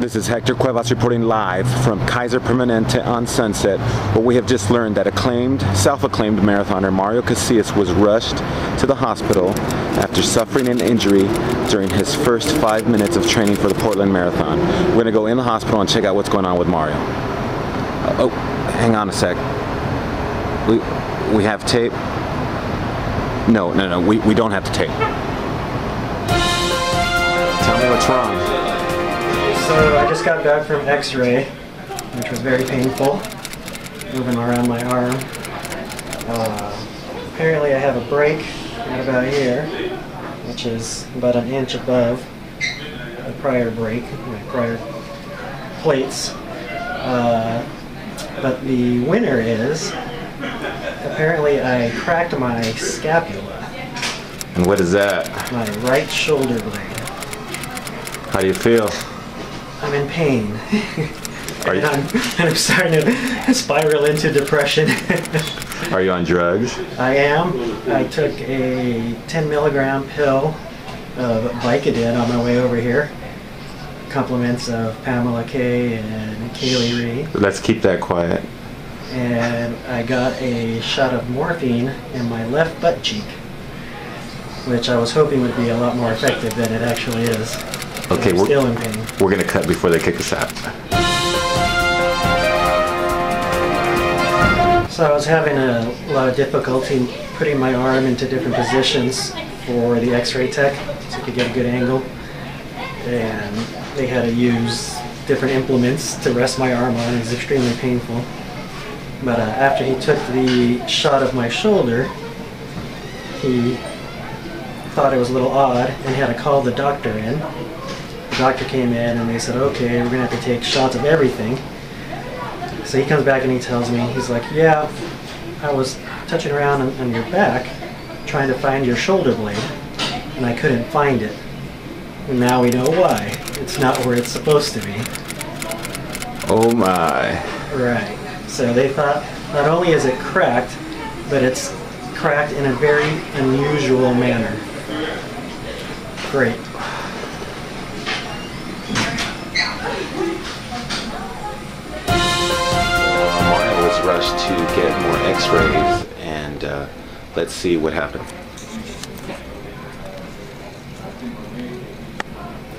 This is Hector Cuevas reporting live from Kaiser Permanente on Sunset, where we have just learned that self-acclaimed marathoner Mario Casillas was rushed to the hospital after suffering an injury during his first 5 minutes of training for the Portland Marathon. We're going to go in the hospital and check out what's going on with Mario. Oh, hang on a sec. We have tape? No, we don't have the tape. Tell me what's wrong. So I just got back from X-ray, which was very painful, moving around my arm. Apparently I have a break right about here, which is about an inch above the prior break, my prior plates. But the winner is, apparently I cracked my scapula. And what is that? My right shoulder blade. How do you feel? I'm in pain. And I'm starting to spiral into depression. Are you on drugs? I am. I took a 10 milligram pill of Vicodin on my way over here. Compliments of Pamela K and Kaylee Reed. Let's keep that quiet. And I got a shot of morphine in my left butt cheek, which I was hoping would be a lot more effective than it actually is. Okay, I'm still in pain. We're gonna cut before they kick us out. So I was having a lot of difficulty putting my arm into different positions for the X-ray tech so I could get a good angle. And they had to use different implements to rest my arm on. It was extremely painful. But after he took the shot of my shoulder, he thought it was a little odd and had to call the doctor in. The doctor came in and they said, okay, we're going to have to take shots of everything. So he comes back and he tells me, he's like, yeah, I was touching around on your back trying to find your shoulder blade and I couldn't find it. And now we know why. It's not where it's supposed to be. Oh my. Right. So they thought not only is it cracked, but it's cracked in a very unusual manner. Great. Mario was rushed to get more x-rays and let's see what happened.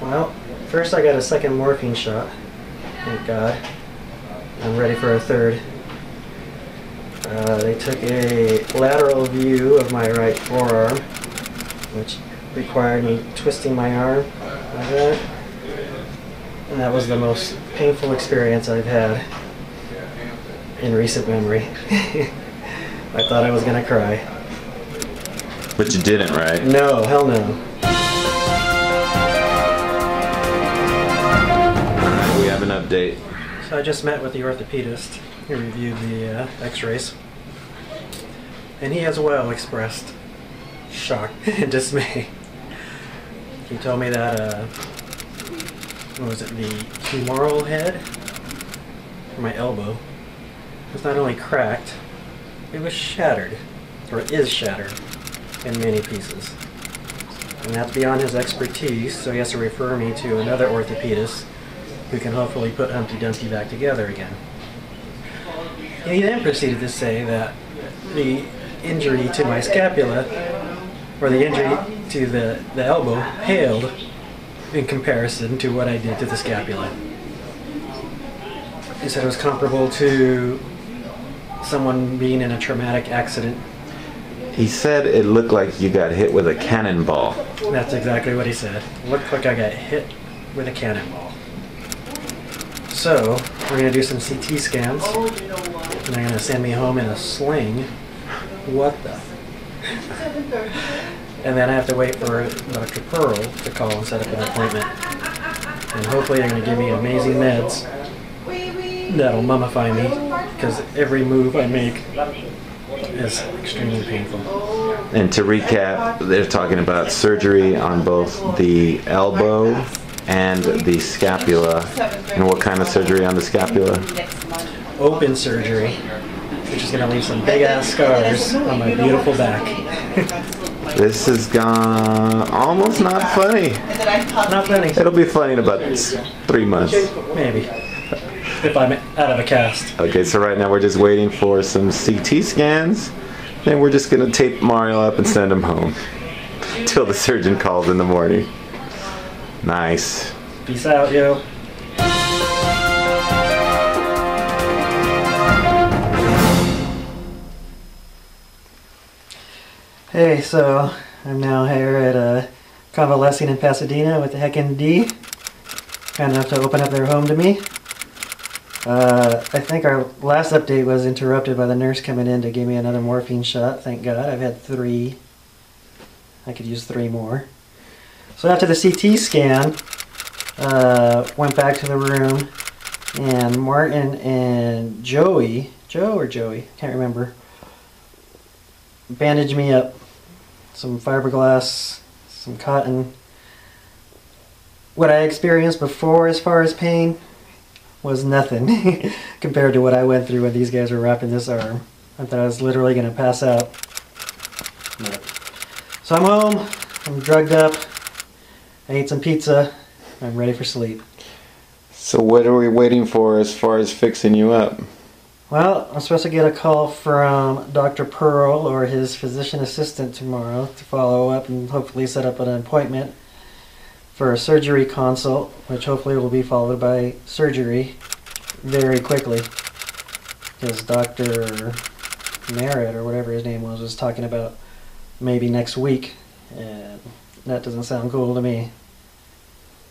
Well, first I got a second morphine shot. Thank God. I'm ready for a third. They took a lateral view of my right forearm, which required me twisting my arm like that. And that was the most painful experience I've had in recent memory. I thought I was gonna cry. But you didn't, right? No, hell no. We have an update. So I just met with the orthopedist. He reviewed the x-rays. And he as well expressed shock and dismay. He told me that, what was it, the femoral head for my elbow was not only cracked, it was shattered, or is shattered, in many pieces. And that's beyond his expertise, so he has to refer me to another orthopedist who can hopefully put Humpty Dumpty back together again. He then proceeded to say that the injury to my scapula, or the injury to the elbow, paled in comparison to what I did to the scapula. He said it was comparable to someone being in a traumatic accident. He said it looked like you got hit with a cannonball. That's exactly what he said. It looked like I got hit with a cannonball. So, we're going to do some CT scans, and they're going to send me home in a sling. What the? And then I have to wait for Dr. Pearl to call and set up an appointment. And hopefully they're going to give me amazing meds that'll mummify me, because every move I make is extremely painful. And to recap, they're talking about surgery on both the elbow and the scapula. And what kind of surgery on the scapula? Open surgery, which is going to leave some big ass scars on my beautiful back. This has gone almost not funny. Not funny. It'll be funny in about 3 months. Maybe. If I'm out of a cast. Okay, so right now we're just waiting for some CT scans. And we're just gonna tape Mario up and send him home. Till the surgeon calls in the morning. Nice. Peace out, yo. Hey, so I'm now here at convalescing in Pasadena with the Heckin' D. Kind enough to open up their home to me. I think our last update was interrupted by the nurse coming in to give me another morphine shot. Thank God. I've had 3. I could use 3 more. So after the CT scan, went back to the room, and Martin and Joey, Joe or Joey, can't remember, bandaged me up. Some fiberglass, some cotton. What I experienced before as far as pain was nothing compared to what I went through when these guys were wrapping this arm. I thought I was literally going to pass out. So I'm home, I'm drugged up, I ate some pizza, I'm ready for sleep. So what are we waiting for as far as fixing you up? Well, I'm supposed to get a call from Dr. Pearl or his physician assistant tomorrow to follow up and hopefully set up an appointment for a surgery consult, which hopefully will be followed by surgery very quickly. Because Dr. Merritt, or whatever his name was talking about maybe next week, and that doesn't sound cool to me.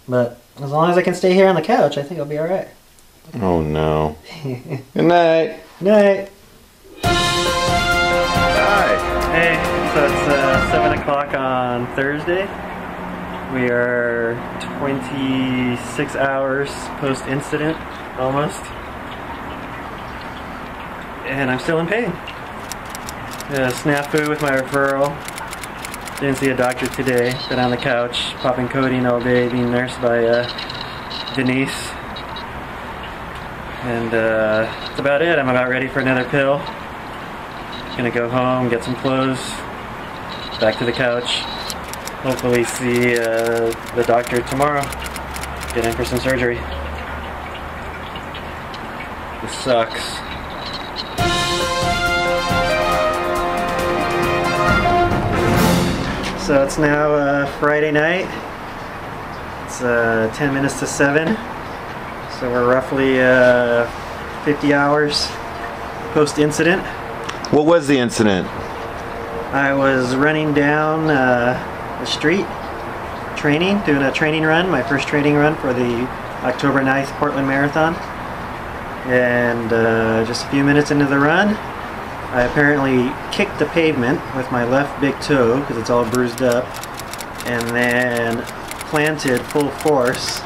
But as long as I can stay here on the couch, I think I'll be alright. Oh no. Good night. Night. Hi. Hey, so it's 7 o'clock on Thursday. We are 26 hours post-incident, almost. And I'm still in pain. Snafu with my referral. Didn't see a doctor today. Been on the couch, popping codeine all day, being nursed by Denise. And that's about it. I'm about ready for another pill. Gonna go home, get some clothes, back to the couch. Hopefully see the doctor tomorrow. Get in for some surgery. This sucks. So it's now Friday night. It's 10 minutes to 7. So we're roughly 50 hours post-incident. What was the incident? I was running down the street, doing a training run, my first training run for the October 9th Portland Marathon. And just a few minutes into the run, I apparently kicked the pavement with my left big toe, because it's all bruised up, and then planted full force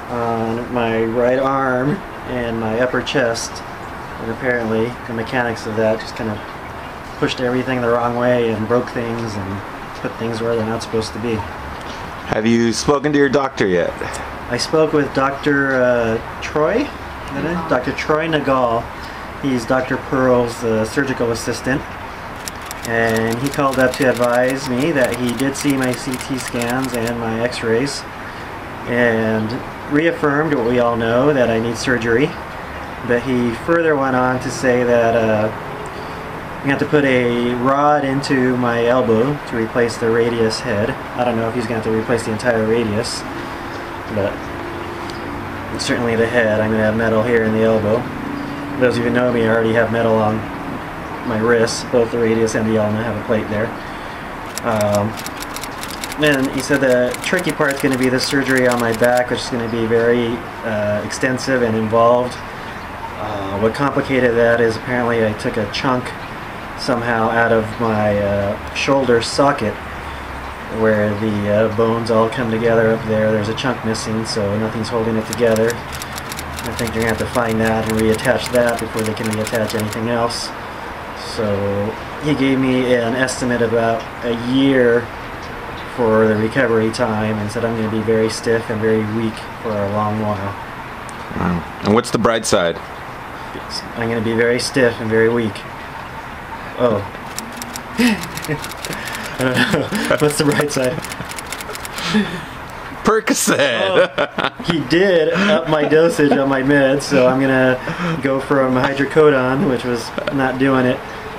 on my right arm and my upper chest, and apparently the mechanics of that just kind of pushed everything the wrong way and broke things and put things where they're not supposed to be. Have you spoken to your doctor yet? I spoke with Dr. Troy, Dr. Troy Nagal. He's Dr. Pearl's surgical assistant, and he called up to advise me that he did see my CT scans and my x-rays, and reaffirmed what we all know, that I need surgery. But he further went on to say that we have to put a rod into my elbow to replace the radius head. I don't know if he's going to have to replace the entire radius, but certainly the head. I'm going to have metal here in the elbow. Those of you who know me, I already have metal on my wrists, both the radius and the ulna have a plate there. Then he said the tricky part is going to be the surgery on my back, which is going to be very extensive and involved. What complicated that is apparently I took a chunk somehow out of my shoulder socket, where the bones all come together up there. There's a chunk missing, so nothing's holding it together. I think they're going to have to find that and reattach that before they can reattach anything else. So he gave me an estimate of about a year for the recovery time, and said I'm going to be very stiff and very weak for a long while. Wow. And what's the bright side? I'm going to be very stiff and very weak. Oh. I don't know. What's the bright side? Percocet. Oh, he did up my dosage on my meds, so I'm gonna go from hydrocodone, which was not doing it.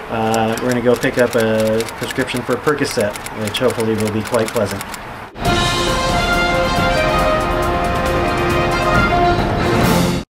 We're gonna go pick up a prescription for Percocet, which hopefully will be quite pleasant.